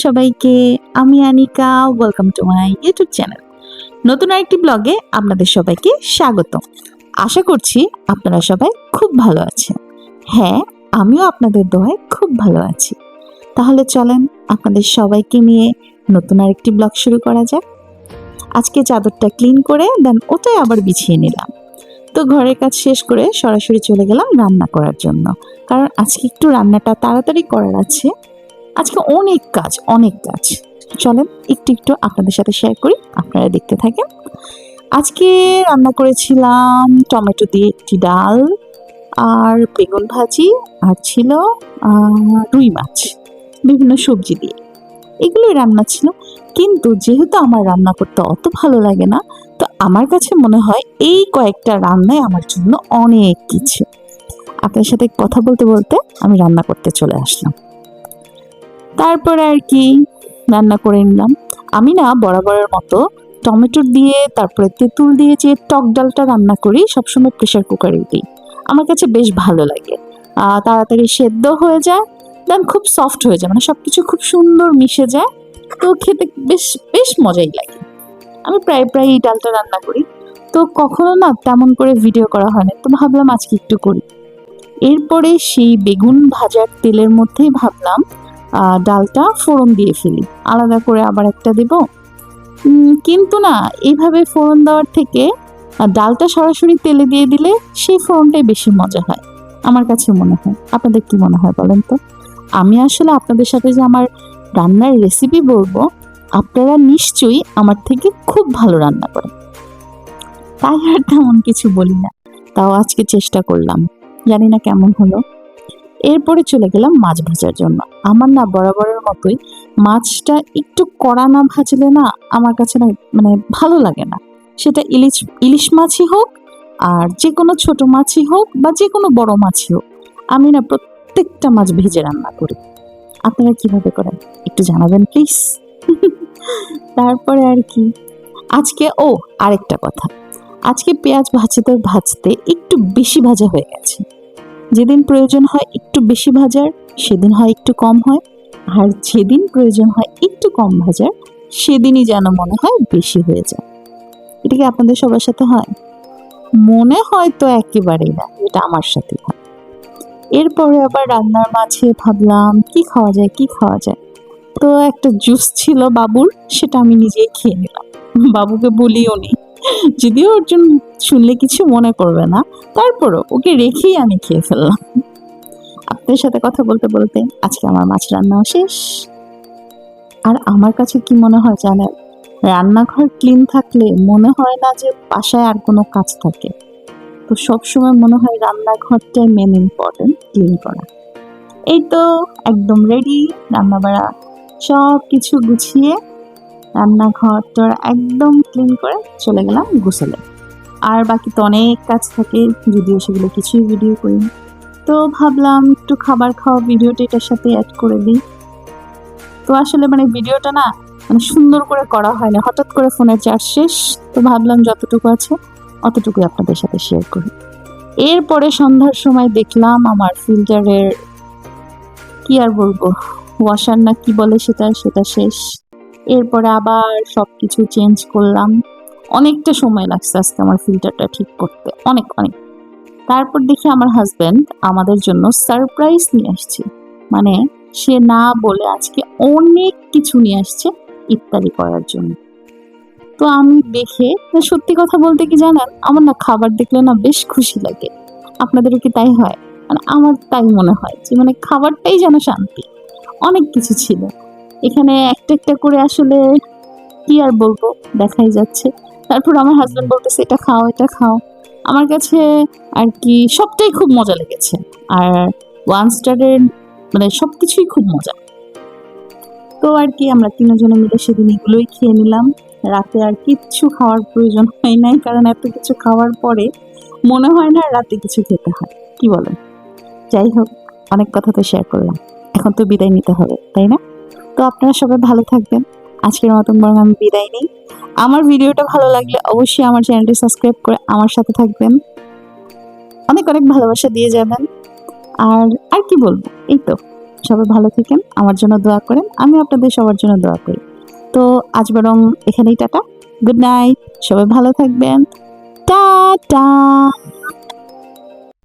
সবাইকে, আমি Anika. Welcome to my YouTube channel. নতুন আরেকটি ব্লগে আপনাদের সবাইকে স্বাগত। আশা করছি আপনারা সবাই খুব ভালো আছেন। হ্যাঁ, আমিও আপনাদের দোয়ায় খুব ভালো আছি। তাহলে চলেন আপনাদের সবাইকে নিয়ে নতুন আরেকটি ব্লগ শুরু করা যাক। আজকে চাদরটা ক্লিন করে দেন ওটাই আবার বিছিয়ে নিলাম। তো ঘরের কাজ শেষ করে সরাসরি চলে গেলাম রান্না করার জন্য, কারণ আজকে একটু রান্নাটা তাড়াতাড়ি করার আছে। আজকে অনেক কাজ। চলেন একটু একটু আপনাদের সাথে শেয়ার করি, আপনারা দেখতে থাকেন। আজকে রান্না করেছিলাম টমেটো দিয়ে একটি ডাল, আর বেগুন ভাজি, আর ছিল রুই মাছ, বিভিন্ন সবজি দিয়ে এগুলোই রান্না ছিল। কিন্তু যেহেতু আমার রান্না করতে অত ভালো লাগে না, তো আমার কাছে মনে হয় এই কয়েকটা রান্নায় আমার জন্য অনেক কিছু। আপনার সাথে কথা বলতে বলতে আমি রান্না করতে চলে আসলাম। তারপরে আর কি রান্না করে নিলাম। আমি না বরাবরের মতো টমেটো দিয়ে তারপরে তেঁতুল দিয়ে যে টক ডালটা রান্না করি সবসময় প্রেশার কুকারে দিই। আমার কাছে বেশ ভালো লাগে, তাড়াতাড়ি সেদ্ধ হয়ে যায়, দেন খুব সফট হয়ে যায়, মানে সব কিছু খুব সুন্দর মিশে যায়। তো খেতে বেশ বেশ মজাই লাগে। আমি প্রায় এই ডালটা রান্না করি। তো কখনো না তেমন করে ভিডিও করা হয় না, তো ভাবলাম আজকে একটু করি। এরপরে সেই বেগুন ভাজার তেলের মধ্যেই ভাবলাম ডালটা ফোড়ন দিয়ে ফেলি, আলাদা করে আবার একটা দেব। কিন্তু না, এইভাবে ফোড়ন দেওয়ার থেকে ডালটা সরাসরি তেলে দিয়ে দিলে সেই ফোড়নটাই বেশি মজা হয় আমার কাছে মনে হয়। আপনাদের কি মনে হয় বলেন তো? আমি আসলে আপনাদের সাথে যে আমার রান্নার রেসিপি বলবো, আপনারা নিশ্চয়ই আমার থেকে খুব ভালো রান্না করেন, তাই আর তেমন কিছু বলি না। তাও আজকে চেষ্টা করলাম, জানি না কেমন হলো। এরপরে চলে গেলাম মাছ ভাজার জন্য। আমার না বরাবরের মতোই মাছটা একটু কড়া না ভাজলে না আমার কাছে না মানে ভালো লাগে না। সেটা ইলিশ মাছই হোক, আর যে কোনো ছোট মাছই হোক বা যে কোনো বড় মাছই হোক, আমি না প্রত্যেকটা মাছ ভেজে রান্না করি। আপনারা কিভাবে করেন একটু জানাবেন প্লিজ। তারপরে আর কি আজকে আরেকটা কথা, আজকে পেঁয়াজ ভাজতে ভাজতে একটু বেশি ভাজা হয়ে গেছে। যেদিন প্রয়োজন হয় একটু বেশি ভাজার, সেদিন হয় একটু কম হয়, আর যেদিন প্রয়োজন হয় একটু কম ভাজার, সেদিনই যেন মনে হয় বেশি হয়ে যায়। এটা কি আপনাদের সবার সাথে হয়? মনে হয় তো একেবারেই না, এটা আমার সাথে হয়। এরপরে আবার রান্নার মাঝে ভাবলাম কি খাওয়া যায়। তো একটা জুস ছিল বাবুর, সেটা আমি নিজেই খেয়ে নিলাম। বাবুকে বলিও নি, যদিও অর্জুন শুনলে কিছু মনে করবে না, তারপরও ওকে রেখেই আমি খেয়ে ফেললাম। আপনাদের সাথে কথা বলতে বলতে আজকে আমার মাছ রান্নাও শেষ। আর আমার কাছে কি মনে হয় জানেন, রান্নাঘর ক্লিন থাকলে মনে হয় না যে বাসায় আর কোনো কাজ থাকে। তো সবসময় মনে হয় রান্নাঘরটাই মেন ইম্পর্টেন্ট ক্লিন করা। এই তো একদম রেডি, রান্না বাড়া সব কিছু গুছিয়ে রান্নাঘরটা একদম ক্লিন করে চলে গেলাম গোসলে। আর বাকি তো অনেক কাজ থাকে, যদিও সেগুলো কিছুই ভিডিও করি। তো ভাবলাম একটু খাবার খাওয়া ভিডিওটা এটার সাথে অ্যাড করে দিই। তো আসলে মানে ভিডিওটা না মানে সুন্দর করে করা হয় না, হঠাৎ করে ফোনের চার্জ শেষ, তো ভাবলাম যতটুকু আছে অতটুকুই আপনাদের সাথে শেয়ার করি। এরপরে সন্ধ্যার সময় দেখলাম আমার ফিল্টারের কি আর বলবো, ওয়াশার না কি বলে সেটা শেষ। এরপরে আবার সবকিছু চেঞ্জ করলাম। অনেকটা সময় লাগছে আজকে আমার ফিল্টারটা ঠিক করতে, অনেক। তারপর দেখি আমার হাজবেন্ড আমাদের জন্য সারপ্রাইজ নিয়ে আসছে, মানে সে না বলে আজকে অনেক কিছু নিয়ে আসছে ইফতারি করার জন্য। তো আমি দেখে সত্যি কথা বলতে কি জানেন, আমার না খাবার দেখলে না বেশ খুশি লাগে। আপনাদেরও কি তাই হয়? মানে আমার তাই মনে হয় যে মানে খাবারটাই যেন শান্তি। অনেক কিছু ছিল এখানে, একটা একটা করে আসলে কি আর বলবো, দেখাই যাচ্ছে। তারপর আমার হাজবেন্ড বলতেছে এটা খাও। আমার কাছে আর কি সবটাই খুব মজা লেগেছে। আর ওয়ান স্টারের মানে সবকিছুই খুব মজা। তো আর কি আমরা তিনজনে মিলে সেদিন এগুলোই খেয়ে নিলাম। রাতে আর কিচ্ছু খাওয়ার প্রয়োজন হয় নাই, কারণ এত কিছু খাওয়ার পরে মনে হয় না রাতে কিছু খেতে হয়, কি বলেন? যাই হোক, অনেক কথা তো শেয়ার করলাম, এখন তো বিদায় নিতে হবে তাই না? তো আপনারা সবাই ভালো থাকবেন। আজকের মতন বরং আমি বিদায় নিই। আমার ভিডিওটা ভালো লাগলে অবশ্যই আমার চ্যানেলটি সাবস্ক্রাইব করে আমার সাথে থাকবেন, অনেক ভালোবাসা দিয়ে যাবেন। আর আর কি বলবো, এই তো সবাই ভালো থাকেন, আমার জন্য দোয়া করেন, আমি আপনাদের সবার জন্য দোয়া করি। তো আজ বরং এখানেই টাটা, গুড নাইট, সবাই ভালো থাকবেন, টাটা।